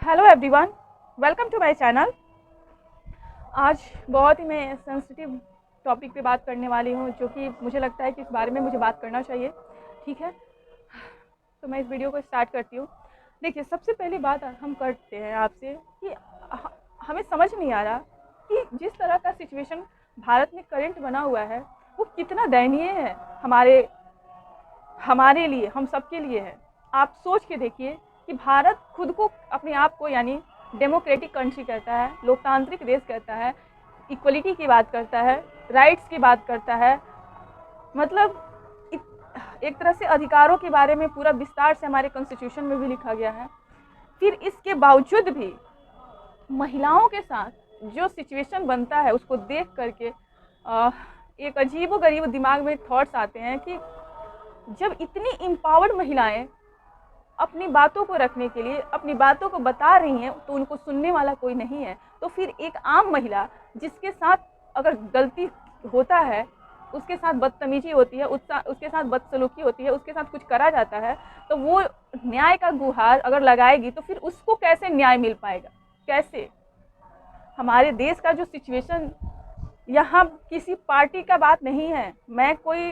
Hello everyone, welcome to my channel. आज बहुत ही मैं सेंसिटिव टॉपिक पे बात करने वाली हूँ, जो कि मुझे लगता है कि इस बारे में मुझे बात करना चाहिए। ठीक है, तो मैं इस वीडियो को स्टार्ट करती हूँ। देखिए, सबसे पहली बात हम करते हैं आपसे कि हमें समझ नहीं आ रहा कि जिस तरह का सिचुएशन भारत में करंट बना हुआ है वो कितना दयनीय है हमारे लिए, हम सबके लिए है। आप सोच के देखिए कि भारत खुद को, अपने आप को यानी डेमोक्रेटिक कंट्री कहता है, लोकतांत्रिक देश कहता है, इक्वलिटी की बात करता है, राइट्स की बात करता है, मतलब एक तरह से अधिकारों के बारे में पूरा विस्तार से हमारे कॉन्स्टिट्यूशन में भी लिखा गया है। फिर इसके बावजूद भी महिलाओं के साथ जो सिचुएशन बनता है उसको देख करके एक अजीबोगरीब दिमाग में थॉट्स आते हैं कि जब इतनी एम्पावर्ड महिलाएं अपनी बातों को रखने के लिए अपनी बातों को बता रही हैं तो उनको सुनने वाला कोई नहीं है, तो फिर एक आम महिला जिसके साथ अगर गलती होता है, उसके साथ बदतमीजी होती है, उसके साथ बदसलूकी होती है, उसके साथ कुछ करा जाता है, तो वो न्याय का गुहार अगर लगाएगी तो फिर उसको कैसे न्याय मिल पाएगा? कैसे? हमारे देश का जो सिचुएशन, यहाँ किसी पार्टी का बात नहीं है, मैं कोई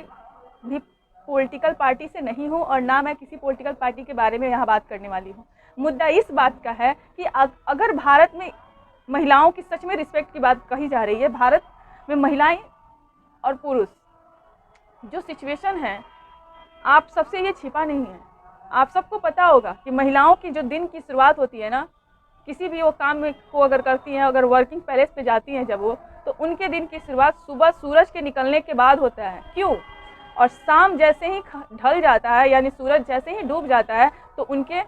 भी पॉलिटिकल पार्टी से नहीं हूँ और ना मैं किसी पॉलिटिकल पार्टी के बारे में यहाँ बात करने वाली हूँ। मुद्दा इस बात का है कि अगर भारत में महिलाओं की सच में रिस्पेक्ट की बात कही जा रही है, भारत में महिलाएं और पुरुष जो सिचुएशन है, आप सबसे ये छिपा नहीं है। आप सबको पता होगा कि महिलाओं की जो दिन की शुरुआत होती है ना, किसी भी वो काम में को अगर करती हैं, अगर वर्किंग प्लेस पे जाती हैं जब वो, तो उनके दिन की शुरुआत सुबह सूरज के निकलने के बाद होता है। क्यों? और शाम जैसे ही ढल जाता है, यानी सूरज जैसे ही डूब जाता है, तो उनके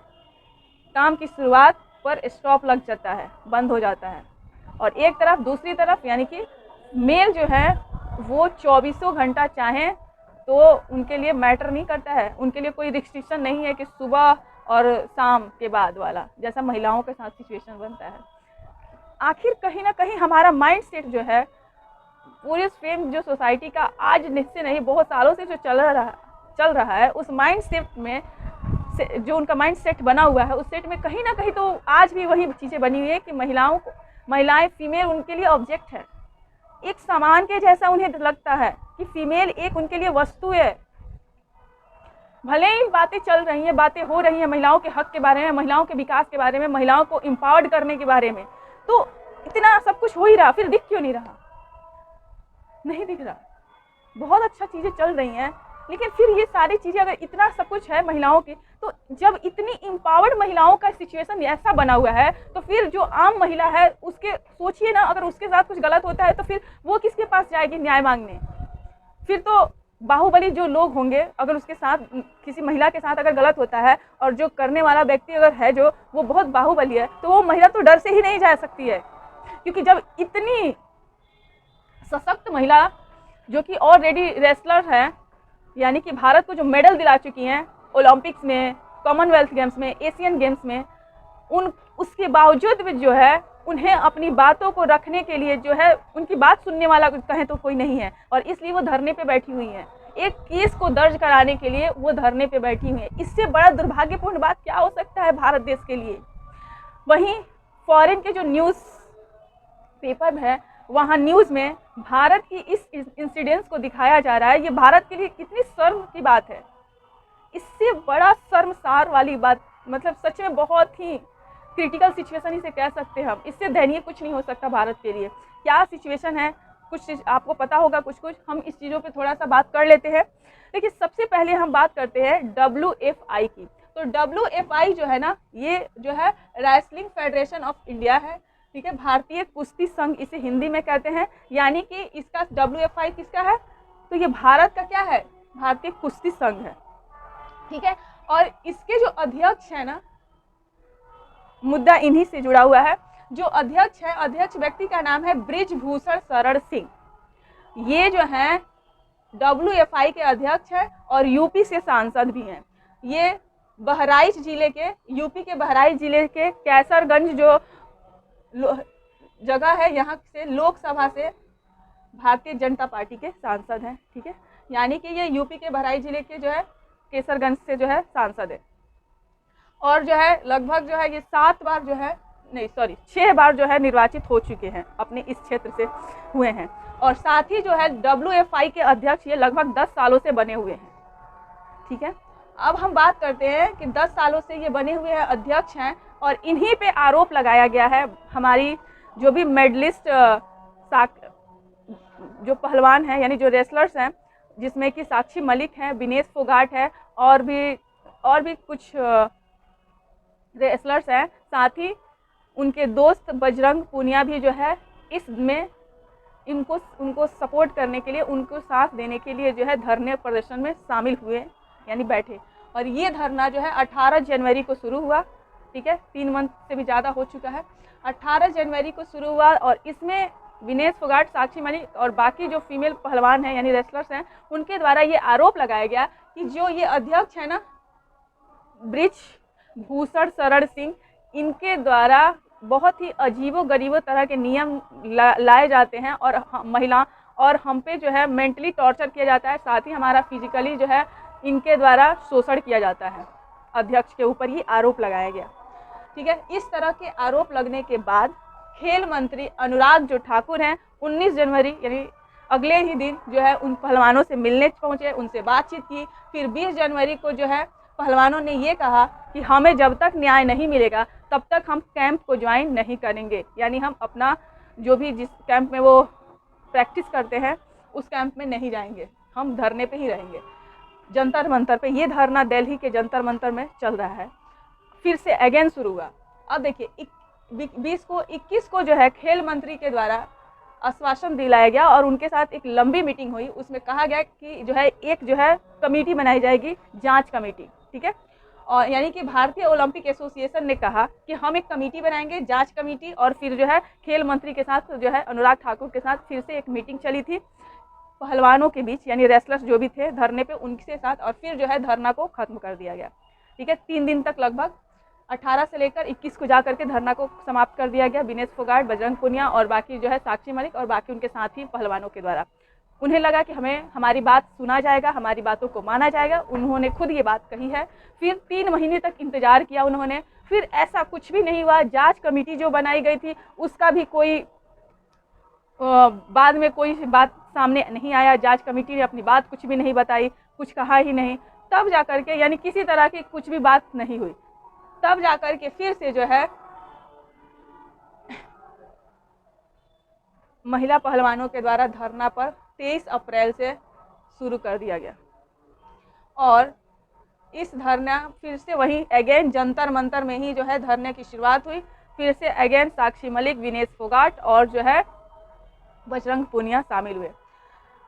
काम की शुरुआत पर स्टॉप लग जाता है, बंद हो जाता है। और एक तरफ, दूसरी तरफ यानी कि मेल जो है वो 24 घंटा चाहें तो उनके लिए मैटर नहीं करता है, उनके लिए कोई रिस्ट्रिक्शन नहीं है कि सुबह और शाम के बाद वाला, जैसा महिलाओं के साथ सिचुएशन बनता है। आखिर कहीं ना कहीं हमारा माइंड सेट जो है, पूरे फ्रेम जो सोसाइटी का आज से नहीं बहुत सालों से जो चल रहा है, उस माइंड सेट में जो उनका माइंड सेट बना हुआ है, उस सेट में कहीं ना कहीं तो आज भी वही चीज़ें बनी हुई है कि महिलाएं फीमेल उनके लिए ऑब्जेक्ट है, एक सामान के जैसा उन्हें लगता है कि फीमेल एक उनके लिए वस्तु है। भले ही बातें चल रही हैं, बातें हो रही हैं महिलाओं के हक के बारे में, महिलाओं के विकास के बारे में, महिलाओं को एम्पावर्ड करने के बारे में, तो इतना सब कुछ हो ही रहा, फिर दिख क्यों नहीं रहा? नहीं दिख रहा। बहुत अच्छा चीज़ें चल रही हैं, लेकिन फिर ये सारी चीज़ें अगर इतना सब कुछ है महिलाओं की, तो जब इतनी एम्पावर्ड महिलाओं का सिचुएशन ऐसा बना हुआ है, तो फिर जो आम महिला है उसके सोचिए ना, अगर उसके साथ कुछ गलत होता है तो फिर वो किसके पास जाएगी न्याय मांगने? फिर तो बाहुबली जो लोग होंगे, अगर उसके साथ किसी महिला के साथ अगर गलत होता है और जो करने वाला व्यक्ति अगर है जो वो बहुत बाहुबली है, तो वो महिला तो डर से ही नहीं जा सकती है। क्योंकि जब इतनी सशक्त महिला जो कि ऑलरेडी रेसलर है, यानी कि भारत को जो मेडल दिला चुकी हैं ओलंपिक्स में, कॉमनवेल्थ गेम्स में, एशियन गेम्स में, उसके बावजूद भी जो है उन्हें अपनी बातों को रखने के लिए जो है, उनकी बात सुनने वाला कहें तो कोई नहीं है, और इसलिए वो धरने पे बैठी हुई हैं। एक केस को दर्ज कराने के लिए वो धरने पे बैठी हुई है। इससे बड़ा दुर्भाग्यपूर्ण बात क्या हो सकता है भारत देश के लिए? वहीं फॉरेन के जो न्यूज़ पेपर है, वहाँ न्यूज़ में भारत की इस इंसिडेंस को दिखाया जा रहा है। ये भारत के लिए कितनी शर्म की बात है। इससे बड़ा शर्मसार वाली बात, मतलब सच में बहुत ही क्रिटिकल सिचुएशन इसे कह सकते हैं हम। इससे दयनीय कुछ नहीं हो सकता भारत के लिए। क्या सिचुएशन है, कुछ आपको पता होगा, कुछ हम इस चीज़ों पे थोड़ा सा बात कर लेते हैं। देखिए, सबसे पहले हम बात करते हैं WFI की। तो WFI जो है ना, ये जो है रेसलिंग फेडरेशन ऑफ इंडिया है, ठीक है, भारतीय कुश्ती संघ इसे हिंदी में कहते हैं। यानी कि इसका WFI किसका है? तो ये भारत का क्या है? भारतीय कुश्ती संघ है, ठीक है। और इसके जो अध्यक्ष है ना, मुद्दा इन्हीं से जुड़ा हुआ है। जो अध्यक्ष है, अध्यक्ष व्यक्ति का नाम है बृजभूषण शरण सिंह। ये जो है WFI के अध्यक्ष है और यूपी से सांसद भी हैं। ये बहराइच जिले के, यूपी के बहराइच जिले के कैसरगंज जो जगह है, यहाँ से लोकसभा से भारतीय जनता पार्टी के सांसद हैं, ठीक है। यानी कि ये यूपी के बहराइच जिले के जो है केसरगंज से जो है सांसद है। और जो है लगभग जो है ये 7 बार जो है, नहीं सॉरी 6 बार जो है निर्वाचित हो चुके हैं, अपने इस क्षेत्र से हुए हैं। और साथ ही जो है WFI के अध्यक्ष ये लगभग 10 सालों से बने हुए हैं। ठीक है, अब हम बात करते हैं कि 10 सालों से ये बने हुए हैं, अध्यक्ष हैं, और इन्हीं पे आरोप लगाया गया है हमारी जो भी मेडलिस्ट जो पहलवान हैं यानी जो रेसलर्स हैं, जिसमें कि साक्षी मलिक हैं, विनेश फोगाट है, और भी कुछ रेसलर्स हैं। साथ ही उनके दोस्त बजरंग पूनिया भी जो है इसमें उनको सपोर्ट करने के लिए, उनको साथ देने के लिए जो है धरने प्रदर्शन में शामिल हुए यानी बैठे। और ये धरना जो है 18 जनवरी को शुरू हुआ। ठीक है, 3 मंथ से भी ज़्यादा हो चुका है। 18 जनवरी को शुरू हुआ और इसमें विनेश फोगाट, साक्षी मलिक और बाकी जो फीमेल पहलवान हैं यानी रेसलर्स हैं, उनके द्वारा ये आरोप लगाया गया कि जो ये अध्यक्ष है ना बृजभूषण शरण सिंह, इनके द्वारा बहुत ही अजीबो-गरीबो तरह के नियम लाए जाते हैं और महिला और हम पे जो है मेंटली टॉर्चर किया जाता है। साथ ही हमारा फिजिकली जो है इनके द्वारा शोषण किया जाता है। अध्यक्ष के ऊपर ही आरोप लगाया गया। ठीक है, इस तरह के आरोप लगने के बाद खेल मंत्री अनुराग जो ठाकुर हैं 19 जनवरी यानी अगले ही दिन जो है उन पहलवानों से मिलने पहुंचे, उनसे बातचीत की। फिर 20 जनवरी को जो है पहलवानों ने ये कहा कि हमें जब तक न्याय नहीं मिलेगा तब तक हम कैंप को ज्वाइन नहीं करेंगे, यानी हम अपना जो भी जिस कैंप में वो प्रैक्टिस करते हैं उस कैंप में नहीं जाएंगे, हम धरने पे ही रहेंगे। जंतर मंतर पे ये धरना दिल्ली के जंतर मंतर में चल रहा है। फिर से अगेन शुरू हुआ। अब देखिए 21 को जो है खेल मंत्री के द्वारा आश्वासन दिलाया गया और उनके साथ एक लंबी मीटिंग हुई। उसमें कहा गया कि जो है एक जो है कमेटी बनाई जाएगी, जांच कमेटी। ठीक है, और यानी कि भारतीय ओलंपिक एसोसिएशन ने कहा कि हम एक कमेटी बनाएंगे, जांच कमेटी। और फिर जो है खेल मंत्री के साथ जो है अनुराग ठाकुर के साथ फिर से एक मीटिंग चली थी पहलवानों के बीच, यानी रेसलर्स जो भी थे धरने पे उनके साथ, और फिर जो है धरना को खत्म कर दिया गया। ठीक है, 3 दिन तक लगभग 18 से लेकर 21 को जा करके धरना को समाप्त कर दिया गया। विनेश फोगाट, बजरंग पूनिया और बाकी जो है साक्षी मलिक और बाकी उनके साथी पहलवानों के द्वारा, उन्हें लगा कि हमारी बात सुना जाएगा, हमारी बातों को माना जाएगा। उन्होंने खुद ये बात कही है। फिर 3 महीने तक इंतजार किया उन्होंने, फिर ऐसा कुछ भी नहीं हुआ। जांच कमेटी जो बनाई गई थी उसका भी कोई बाद में कोई बात सामने नहीं आया। जांच कमेटी ने अपनी बात कुछ भी नहीं बताई, कुछ कहा ही नहीं। तब जाकर के यानी किसी तरह की कुछ भी बात नहीं हुई। तब जाकर के फिर से जो है महिला पहलवानों के द्वारा धरना पर 23 अप्रैल से शुरू कर दिया गया और इस धरना फिर से वहीं अगेन जंतर मंतर में ही जो है धरने की शुरुआत हुई। फिर से अगेन साक्षी मलिक, विनेश फोगाट और जो है बजरंग पूनिया शामिल हुए।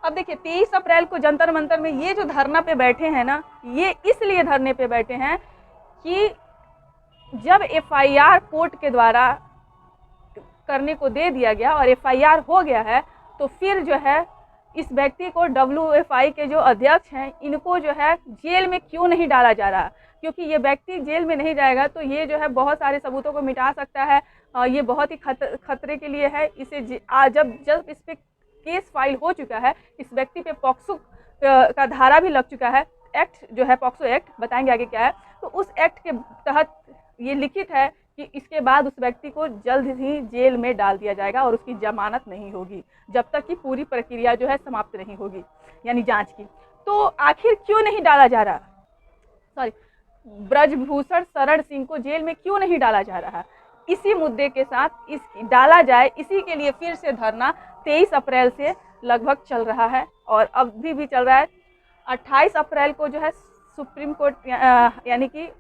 अब देखिए 23 अप्रैल को जंतर मंतर में ये जो धरना पे बैठे हैं ना, ये इसलिए धरने पे बैठे हैं कि जब FIR कोर्ट के द्वारा करने को दे दिया गया और FIR हो गया है, तो फिर जो है इस व्यक्ति को WFI के जो अध्यक्ष हैं इनको जो है जेल में क्यों नहीं डाला जा रहा, क्योंकि ये व्यक्ति जेल में नहीं जाएगा तो ये जो है बहुत सारे सबूतों को मिटा सकता है। ये बहुत ही खतरे के लिए है। इसे जब इस पर केस फाइल हो चुका है, इस व्यक्ति पे पॉक्सो का धारा भी लग चुका है, एक्ट जो है पॉक्सो एक्ट, बताएंगे आगे क्या है। तो उस एक्ट के तहत ये लिखित है कि इसके बाद उस व्यक्ति को जल्द ही जेल में डाल दिया जाएगा और उसकी जमानत नहीं होगी जब तक कि पूरी प्रक्रिया जो है समाप्त नहीं होगी, यानी जांच की। तो आखिर क्यों नहीं डाला जा रहा, ब्रजभूषण शरण सिंह को जेल में क्यों नहीं डाला जा रहा, इसी मुद्दे के साथ डाला जाए, इसी के लिए फिर से धरना 23 अप्रैल से लगभग चल रहा है और अभी भी चल रहा है। 28 अप्रैल को जो है सुप्रीम कोर्ट यानी कि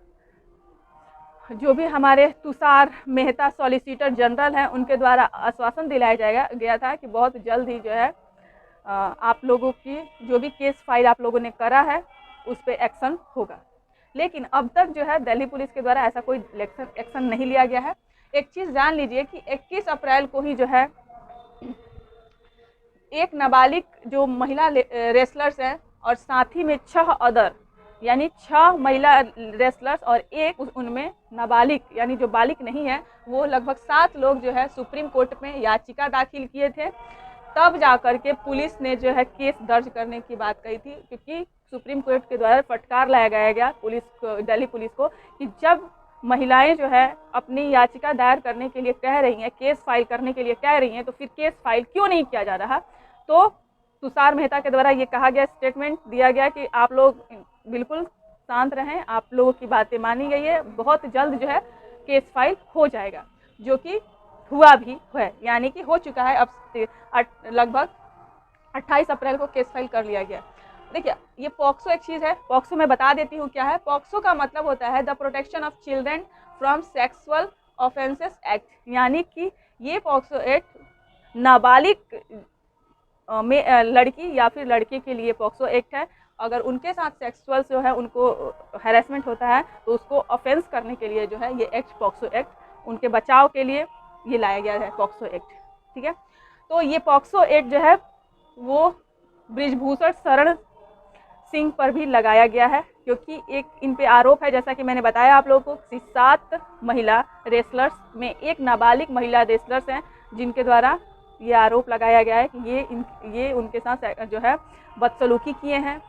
जो भी हमारे तुषार मेहता सॉलिसिटर जनरल हैं उनके द्वारा आश्वासन दिलाया गया था कि बहुत जल्द ही जो है आप लोगों की जो भी केस फाइल आप लोगों ने करा है उस पर एक्शन होगा। लेकिन अब तक जो है दिल्ली पुलिस के द्वारा ऐसा कोई एक्शन नहीं लिया गया है। एक चीज़ जान लीजिए कि 21 अप्रैल को ही जो है एक नाबालिग जो महिला रेसलर्स हैं और साथ ही में 6 अदर यानी 6 महिला रेसलर्स और एक उनमें नाबालिग यानी जो बालिग नहीं है, वो लगभग 7 लोग जो है सुप्रीम कोर्ट में याचिका दाखिल किए थे। तब जाकर के पुलिस ने जो है केस दर्ज करने की बात कही थी, क्योंकि सुप्रीम कोर्ट के द्वारा फटकार लगाया गया पुलिस को, दिल्ली पुलिस को, कि जब महिलाएं जो है अपनी याचिका दायर करने के लिए कह रही हैं, केस फाइल करने के लिए कह रही हैं, तो फिर केस फाइल क्यों नहीं किया जा रहा? तो तुषार मेहता के द्वारा ये कहा गया, स्टेटमेंट दिया गया कि आप लोग बिल्कुल शांत रहें, आप लोगों की बातें मानी गई है, बहुत जल्द जो है केस फाइल हो जाएगा, जो कि हुआ भी है, यानी कि हो चुका है। अब लगभग 28 अप्रैल को केस फाइल कर लिया गया। देखिए, ये पॉक्सो एक चीज़ है। पॉक्सो मैं बता देती हूँ क्या है। पॉक्सो का मतलब होता है the protection of children from sexual offences act, यानी कि ये पॉक्सो एक्ट नाबालिग में लड़की या फिर लड़के के लिए पॉक्सो एक्ट है। अगर उनके साथ सेक्सुअल जो है उनको हैरेसमेंट होता है तो उसको ऑफेंस करने के लिए जो है ये एक्ट, पॉक्सो एक्ट, उनके बचाव के लिए ये लाया गया है पॉक्सो एक्ट। ठीक है, तो ये पॉक्सो एक्ट जो है वो बृजभूषण शरण सिंह पर भी लगाया गया है, क्योंकि एक इन पे आरोप है, जैसा कि मैंने बताया आप लोगों को, कि 7 महिला रेसलर्स में एक नाबालिग महिला रेसलर्स हैं जिनके द्वारा ये आरोप लगाया गया है कि ये उनके साथ जो है बदसलूकी किए हैं।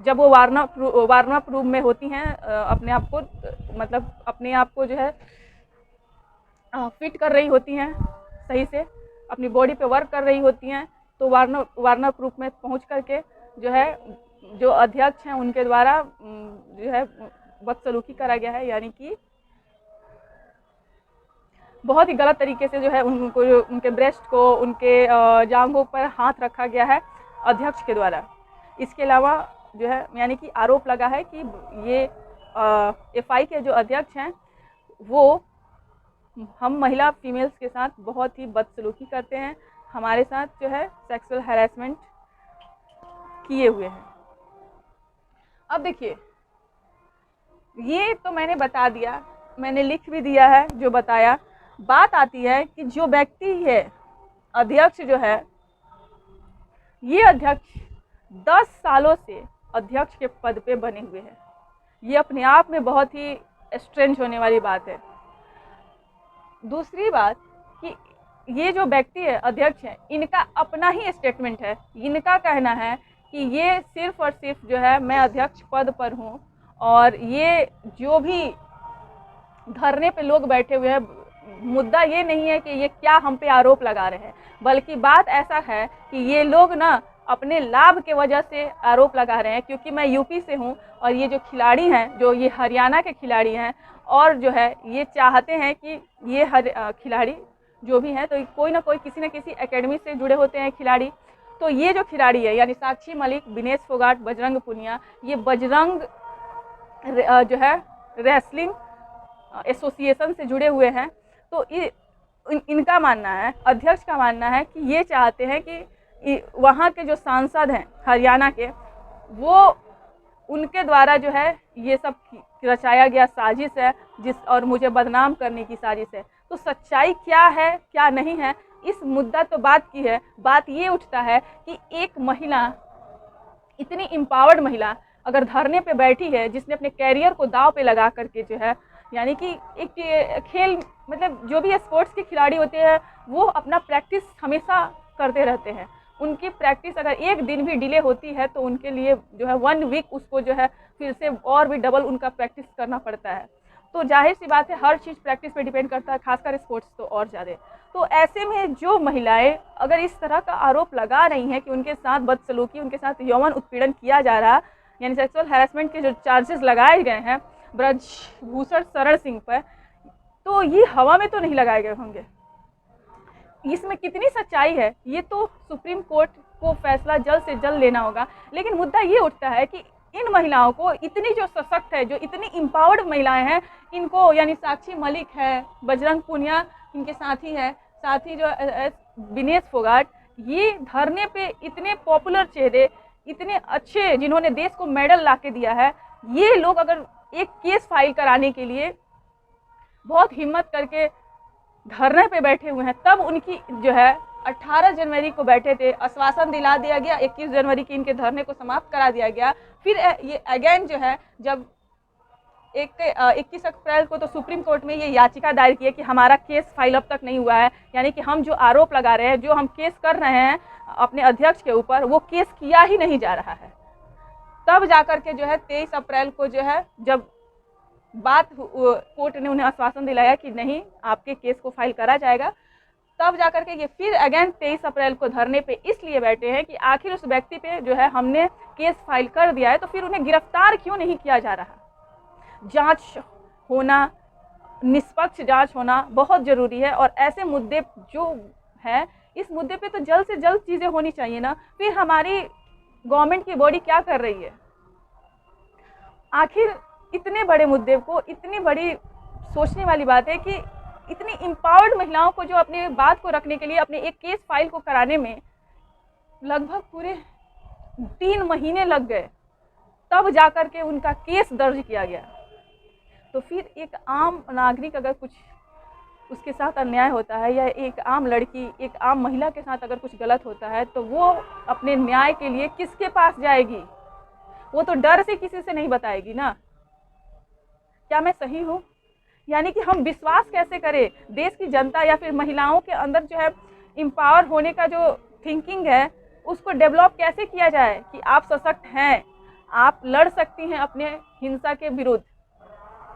जब वो वार्म अप रूम में होती हैं, अपने आप को मतलब अपने आप को जो है फिट कर रही होती हैं, सही से अपनी बॉडी पे वर्क कर रही होती हैं, तो वार्म अप रूम में पहुंच करके जो है जो अध्यक्ष हैं उनके द्वारा जो है बदसलूकी करा गया है, यानी कि बहुत ही गलत तरीके से जो है उनको उनके ब्रेस्ट को, उनके जांघों पर हाथ रखा गया है अध्यक्ष के द्वारा। इसके अलावा जो है यानी कि आरोप लगा है कि ये एफआई के जो अध्यक्ष हैं वो हम महिला फीमेल्स के साथ बहुत ही बदसलूकी करते हैं, हमारे साथ जो है सेक्सुअल हैरेसमेंट किए हुए हैं। अब देखिए, ये तो मैंने बता दिया, मैंने लिख भी दिया है जो बताया। बात आती है कि जो व्यक्ति है अध्यक्ष जो है, ये अध्यक्ष 10 सालों से अध्यक्ष के पद पे बने हुए हैं। ये अपने आप में बहुत ही स्ट्रेंज होने वाली बात है। दूसरी बात कि ये जो व्यक्ति है अध्यक्ष है, इनका अपना ही स्टेटमेंट है, इनका कहना है कि ये सिर्फ और सिर्फ जो है मैं अध्यक्ष पद पर हूँ, और ये जो भी धरने पे लोग बैठे हुए हैं, मुद्दा ये नहीं है कि ये क्या हम पे आरोप लगा रहे हैं, बल्कि बात ऐसा है कि ये लोग ना अपने लाभ के वजह से आरोप लगा रहे हैं। क्योंकि मैं यूपी से हूँ और ये जो खिलाड़ी हैं, जो ये हरियाणा के खिलाड़ी हैं, और जो है ये चाहते हैं कि ये खिलाड़ी जो भी हैं तो कोई ना कोई किसी न किसी एकेडमी से जुड़े होते हैं खिलाड़ी। तो ये जो खिलाड़ी है यानी साक्षी मलिक, विनेश फोगाट, बजरंग पुनिया, ये बजरंग जो है रेसलिंग एसोसिएशन से जुड़े हुए हैं। तो इनका मानना है, अध्यक्ष का मानना है कि ये चाहते हैं कि वहाँ के जो सांसद हैं हरियाणा के, वो उनके द्वारा जो है ये सब रचाया गया साजिश है, और मुझे बदनाम करने की साजिश है। तो सच्चाई क्या है क्या नहीं है, इस मुद्दा तो बात की है। बात ये उठता है कि एक महिला, इतनी एम्पावर्ड महिला अगर धरने पे बैठी है, जिसने अपने कैरियर को दांव पे लगा करके जो है, यानी कि एक खेल मतलब जो भी स्पोर्ट्स के खिलाड़ी होते हैं वो अपना प्रैक्टिस हमेशा करते रहते हैं। उनकी प्रैक्टिस अगर एक दिन भी डिले होती है तो उनके लिए जो है 1 वीक उसको जो है फिर से और भी डबल उनका प्रैक्टिस करना पड़ता है। तो जाहिर सी बात है, हर चीज़ प्रैक्टिस पे डिपेंड करता है, खासकर स्पोर्ट्स तो और ज़्यादा। तो ऐसे में जो महिलाएं अगर इस तरह का आरोप लगा रही हैं कि उनके साथ बदसलूकी, उनके साथ यौन उत्पीड़न किया जा रहा, यानी सेक्सुअल हैरेसमेंट के जो चार्जेस लगाए गए हैं बृजभूषण शरण सिंह पर, तो ये हवा में तो नहीं लगाए गए होंगे। इसमें कितनी सच्चाई है ये तो सुप्रीम कोर्ट को फैसला जल्द से जल्द लेना होगा। लेकिन मुद्दा ये उठता है कि इन महिलाओं को, इतनी जो सशक्त है, जो इतनी एम्पावर्ड महिलाएं हैं, इनको यानी साक्षी मलिक है, बजरंग पुनिया इनके साथी है, साथ ही जो विनेश फोगाट, ये धरने पे इतने पॉपुलर चेहरे, इतने अच्छे जिन्होंने देश को मेडल ला के दिया है, ये लोग अगर एक केस फाइल कराने के लिए बहुत हिम्मत करके धरने पे बैठे हुए हैं, तब उनकी जो है 18 जनवरी को बैठे थे, आश्वासन दिला दिया गया, 21 जनवरी की इनके धरने को समाप्त करा दिया गया। फिर ये अगेन जो है जब 21 अप्रैल को तो सुप्रीम कोर्ट में ये याचिका दायर की है कि हमारा केस फाइल अब तक नहीं हुआ है, यानी कि हम जो आरोप लगा रहे हैं, जो हम केस कर रहे हैं अपने अध्यक्ष के ऊपर, वो केस किया ही नहीं जा रहा है। तब जाकर के जो है 23 अप्रैल को जो है जब बात कोर्ट ने उन्हें आश्वासन दिलाया कि नहीं, आपके केस को फाइल करा जाएगा, तब जाकर के ये फिर अगेन 23 अप्रैल को धरने पे इसलिए बैठे हैं कि आखिर उस व्यक्ति पे जो है हमने केस फाइल कर दिया है तो फिर उन्हें गिरफ्तार क्यों नहीं किया जा रहा। जांच होना, निष्पक्ष जांच होना बहुत ज़रूरी है। और ऐसे मुद्दे जो है, इस मुद्दे पे तो जल्द से जल्द चीज़ें होनी चाहिए ना। फिर हमारी गवर्नमेंट की बॉडी क्या कर रही है? आखिर इतने बड़े मुद्दे को, इतनी बड़ी सोचने वाली बात है कि इतनी एम्पावर्ड महिलाओं को जो अपनी बात को रखने के लिए अपने एक केस फाइल को कराने में लगभग पूरे 3 महीने लग गए, तब जाकर के उनका केस दर्ज किया गया। तो फिर एक आम नागरिक अगर कुछ उसके साथ अन्याय होता है, या एक आम लड़की, एक आम महिला के साथ अगर कुछ गलत होता है, तो वो अपने न्याय के लिए किसके पास जाएगी? वो तो डर से किसी से नहीं बताएगी ना। क्या मैं सही हूँ? यानी कि हम विश्वास कैसे करें देश की जनता या फिर महिलाओं के अंदर जो है एम्पावर होने का जो थिंकिंग है, उसको डेवलप कैसे किया जाए कि आप सशक्त हैं, आप लड़ सकती हैं अपने हिंसा के विरुद्ध।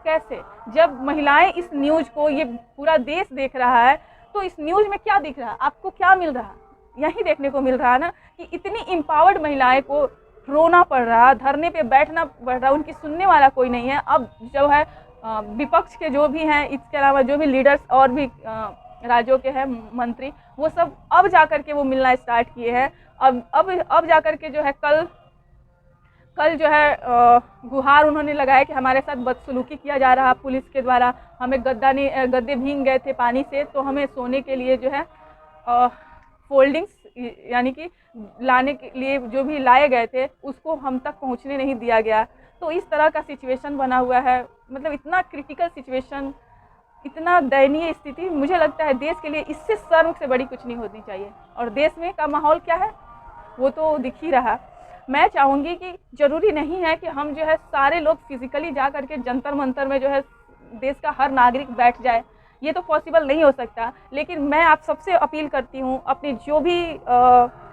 कैसे? जब महिलाएं इस न्यूज़ को, ये पूरा देश देख रहा है, तो इस न्यूज़ में क्या दिख रहा है? आपको क्या मिल रहा? यही देखने को मिल रहा है ना कि इतनी एम्पावर्ड महिलाएं को रोना पड़ रहा, धरने पे बैठना पड़ रहा, उनकी सुनने वाला कोई नहीं है। अब जो है विपक्ष के जो भी हैं, इसके अलावा जो भी लीडर्स और भी राज्यों के हैं मंत्री, वो सब अब जाकर के वो मिलना स्टार्ट किए हैं। अब जाकर के जो है कल जो है गुहार उन्होंने लगाया कि हमारे साथ बदसलूकी किया जा रहा पुलिस के द्वारा, हमें गद्दे भीग गए थे पानी से, तो हमें सोने के लिए जो है फोल्डिंग्स यानी कि लाने के लिए जो भी लाए गए थे उसको हम तक पहुंचने नहीं दिया गया। तो इस तरह का सिचुएशन बना हुआ है, मतलब इतना क्रिटिकल सिचुएशन, इतना दयनीय स्थिति। मुझे लगता है देश के लिए इससे शर्म से बड़ी कुछ नहीं होनी चाहिए। और देश में का माहौल क्या है वो तो दिख ही रहा। मैं चाहूँगी कि ज़रूरी नहीं है कि हम जो है सारे लोग फिजिकली जा करके जंतर मंतर में जो है देश का हर नागरिक बैठ जाए, ये तो पॉसिबल नहीं हो सकता। लेकिन मैं आप सबसे अपील करती हूँ, अपने जो भी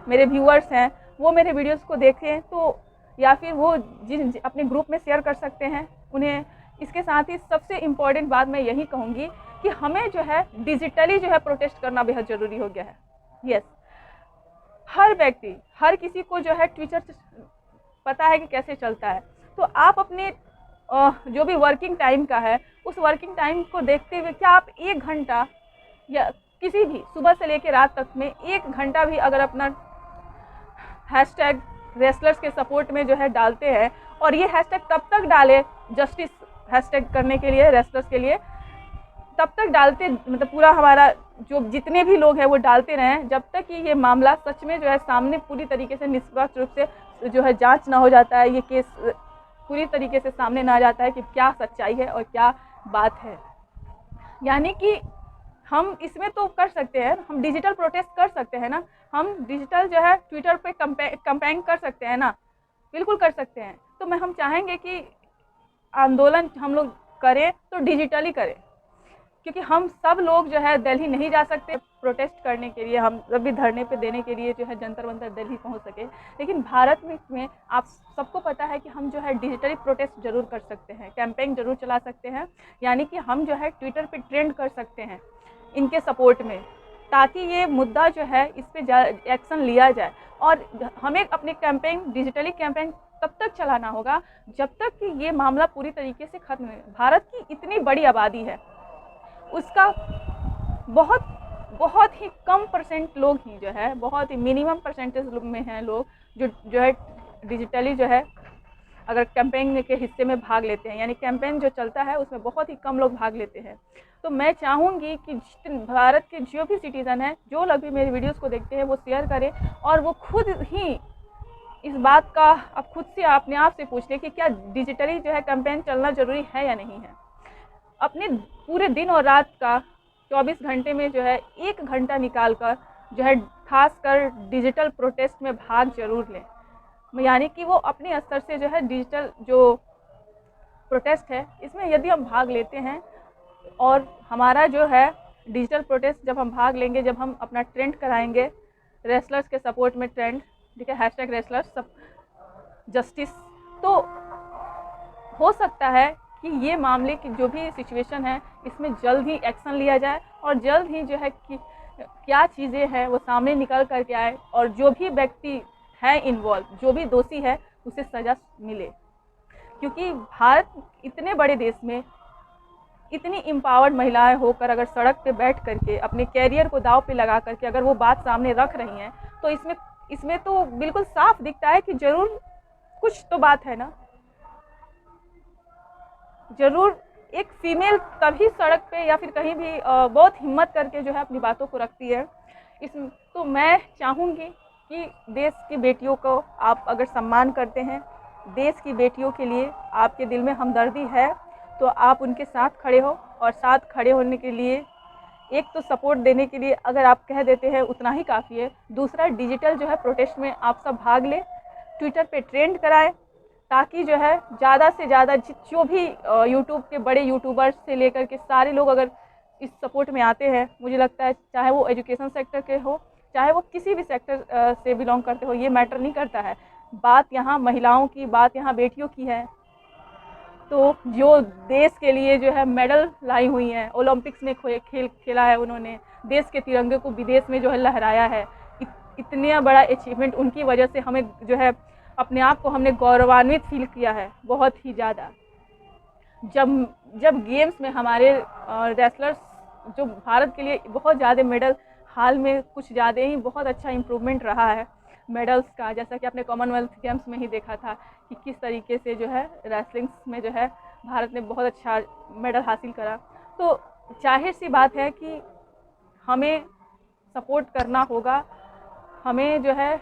मेरे व्यूअर्स हैं वो मेरे वीडियोस को देखें, तो या फिर वो जिन अपने ग्रुप में शेयर कर सकते हैं उन्हें। इसके साथ ही सबसे इम्पॉर्टेंट बात मैं यही कहूँगी कि हमें जो है डिजिटली जो है प्रोटेस्ट करना बेहद ज़रूरी हो गया है। यस, हर व्यक्ति, हर किसी को जो है ट्विटर पता है कि कैसे चलता है, तो आप अपने जो भी वर्किंग टाइम का है उस वर्किंग टाइम को देखते हुए क्या आप 1 घंटा या किसी भी सुबह से लेकर रात तक में 1 घंटा भी अगर अपना हैशटैग रेसलर्स के सपोर्ट में जो है डालते हैं, और ये हैशटैग तब तक डाले, जस्टिस हैशटैग करने के लिए, रेसलर्स के लिए तब तक डालते, मतलब पूरा हमारा जो जितने भी लोग हैं वो डालते रहें जब तक कि ये मामला सच में जो है सामने पूरी तरीके से निष्पक्ष रूप से जो है जांच ना हो जाता है, ये केस पूरी तरीके से सामने ना आ जाता है कि क्या सच्चाई है और क्या बात है। यानी कि हम इसमें तो कर सकते हैं, हम डिजिटल प्रोटेस्ट कर सकते हैं ना, हम डिजिटल जो है ट्विटर पे कैंपेन कर सकते हैं ना, बिल्कुल कर सकते हैं। तो हम चाहेंगे कि आंदोलन हम लोग करें तो डिजिटली करें, क्योंकि हम सब लोग जो है दिल्ली नहीं जा सकते प्रोटेस्ट करने के लिए, हम जब भी धरने पे देने के लिए जो है जंतर मंतर दिल्ली पहुंच सके। लेकिन भारत में आप सबको पता है कि हम जो है डिजिटली प्रोटेस्ट जरूर कर सकते हैं, कैंपेन जरूर चला सकते हैं। यानी कि हम जो है ट्विटर पे ट्रेंड कर सकते हैं इनके सपोर्ट में, ताकि ये मुद्दा जो है इस पर एक्शन लिया जाए। और हमें अपने कैंपेन, डिजिटली कैंपेन तब तक चलाना होगा जब तक कि ये मामला पूरी तरीके से खत्म है। भारत की इतनी बड़ी आबादी है, उसका बहुत ही कम परसेंट लोग ही जो है, बहुत ही मिनिमम परसेंटेज में हैं लोग जो है डिजिटली जो है अगर कैंपेन के हिस्से में भाग लेते हैं। यानी कैंपेन जो चलता है उसमें बहुत ही कम लोग भाग लेते हैं। तो मैं चाहूँगी कि भारत के जो भी सिटीज़न हैं, जो लोग भी मेरे वीडियोस को देखते हैं, वो शेयर करें और वो खुद ही इस बात का अब खुद से अपने आप से पूछ लें कि क्या डिजिटली जो है कैंपेन चलना ज़रूरी है या नहीं है। अपने पूरे दिन और रात का 24 घंटे में जो है 1 घंटा निकाल कर जो है खासकर डिजिटल प्रोटेस्ट में भाग जरूर लें। यानी कि वो अपने स्तर से जो है डिजिटल जो प्रोटेस्ट है इसमें यदि हम भाग लेते हैं, और हमारा जो है डिजिटल प्रोटेस्ट जब हम भाग लेंगे, जब हम अपना ट्रेंड कराएंगे रेसलर्स के सपोर्ट में ट्रेंड, ठीक है, हैशटैग रेसलर्स सब जस्टिस, तो हो सकता है कि ये मामले की जो भी सिचुएशन है इसमें जल्द ही एक्शन लिया जाए और जल्द ही जो है कि क्या चीज़ें हैं वो सामने निकल करके आए और जो भी व्यक्ति है इन्वॉल्व, जो भी दोषी है उसे सज़ा मिले। क्योंकि भारत इतने बड़े देश में इतनी एम्पावर्ड महिलाएं होकर अगर सड़क पे बैठ करके अपने कैरियर को दांव पे लगा करके अगर वो बात सामने रख रही हैं तो इसमें तो बिल्कुल साफ दिखता है कि ज़रूर कुछ तो बात है ना। ज़रूर एक फीमेल तभी सड़क पे या फिर कहीं भी बहुत हिम्मत करके जो है अपनी बातों को रखती है। तो मैं चाहूँगी कि देश की बेटियों को आप अगर सम्मान करते हैं, देश की बेटियों के लिए आपके दिल में हमदर्दी है, तो आप उनके साथ खड़े हो। और साथ खड़े होने के लिए एक तो सपोर्ट देने के लिए अगर आप कह देते हैं उतना ही काफ़ी है। दूसरा, डिजिटल जो है प्रोटेस्ट में आप सब भाग लें, ट्विटर पे ट्रेंड कराएं, ताकि जो है ज़्यादा से ज़्यादा जो भी यूट्यूब के बड़े यूट्यूबर्स से लेकर के सारे लोग अगर इस सपोर्ट में आते हैं, मुझे लगता है चाहे वो एजुकेशन सेक्टर के हो, चाहे वो किसी भी सेक्टर से बिलोंग करते हो, ये मैटर नहीं करता है। बात यहाँ महिलाओं की, बात यहाँ बेटियों की है। तो जो देश के लिए जो है मेडल लाई हुई हैं, ओलंपिक्स में खेला है उन्होंने, देश के तिरंगे को विदेश में जो है लहराया है, इतना बड़ा अचीवमेंट उनकी वजह से हमें जो है अपने आप को हमने गौरवान्वित फील किया है बहुत ही ज़्यादा। जब गेम्स में हमारे रेसलर्स जो भारत के लिए बहुत ज़्यादा मेडल, हाल में कुछ ज़्यादा ही बहुत अच्छा इम्प्रूवमेंट रहा है मेडल्स का, जैसा कि आपने कॉमनवेल्थ गेम्स में ही देखा था कि किस तरीके से जो है रेसलिंग्स में जो है भारत ने बहुत अच्छा मेडल हासिल करा। तो जाहिर सी बात है कि हमें सपोर्ट करना होगा, हमें जो है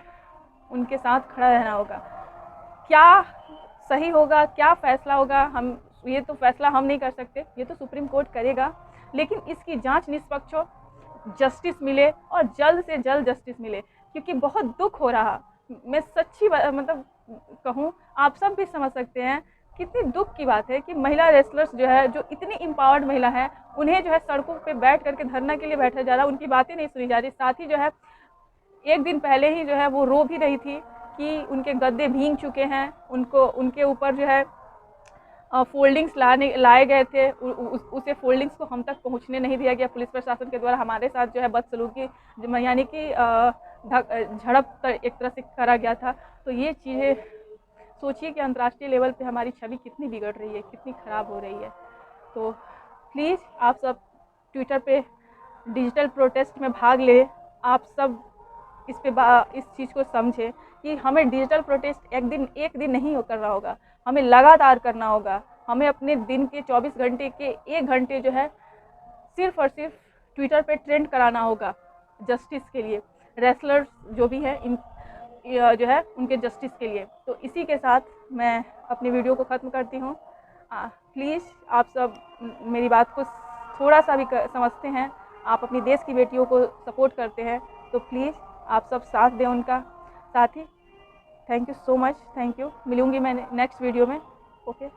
उनके साथ खड़ा रहना होगा। क्या सही होगा, क्या फ़ैसला होगा, हम ये तो फ़ैसला हम नहीं कर सकते, ये तो सुप्रीम कोर्ट करेगा। लेकिन इसकी जांच निष्पक्ष हो, जस्टिस मिले और जल्द से जल्द जस्टिस मिले, क्योंकि बहुत दुख हो रहा। मैं सच्ची मतलब कहूँ, आप सब भी समझ सकते हैं कितनी दुख की बात है कि महिला रेसलर्स जो है, जो इतनी एम्पावर्ड महिला है, उन्हें जो है सड़कों पे बैठ करके धरना के लिए बैठा जा रहा, उनकी बातें नहीं सुनी जा रही। साथ ही जो है एक दिन पहले ही जो है वो रो भी रही थी कि उनके गद्दे भीग चुके हैं, उनके ऊपर जो है फोल्डिंग्स लाए गए थे, उसे फोल्डिंग्स को हम तक पहुंचने नहीं दिया गया पुलिस प्रशासन के द्वारा। हमारे साथ जो है बदसलूकी यानी कि झड़प एक तरह से करा गया था। तो ये चीज़ें सोचिए कि अंतर्राष्ट्रीय लेवल पे हमारी छवि कितनी बिगड़ रही है, कितनी ख़राब हो रही है। तो प्लीज़ आप सब ट्विटर पे डिजिटल प्रोटेस्ट में भाग ले, आप सब इस चीज़ को समझें कि हमें डिजिटल प्रोटेस्ट एक दिन नहीं करना होगा, हमें लगातार करना होगा। हमें अपने दिन के 24 घंटे के 1 घंटे जो है सिर्फ़ और सिर्फ ट्विटर पे ट्रेंड कराना होगा जस्टिस के लिए, रेसलर्स जो भी है जो है उनके जस्टिस के लिए। तो इसी के साथ मैं अपनी वीडियो को ख़त्म करती हूँ। प्लीज़ आप सब मेरी बात को थोड़ा सा भी समझते हैं, आप अपनी देश की बेटियों को सपोर्ट करते हैं, तो प्लीज़ आप सब साथ दें उनका। साथ ही thank you so much, thank you. मिलूँगी मैं नेक्स्ट वीडियो में। ओके।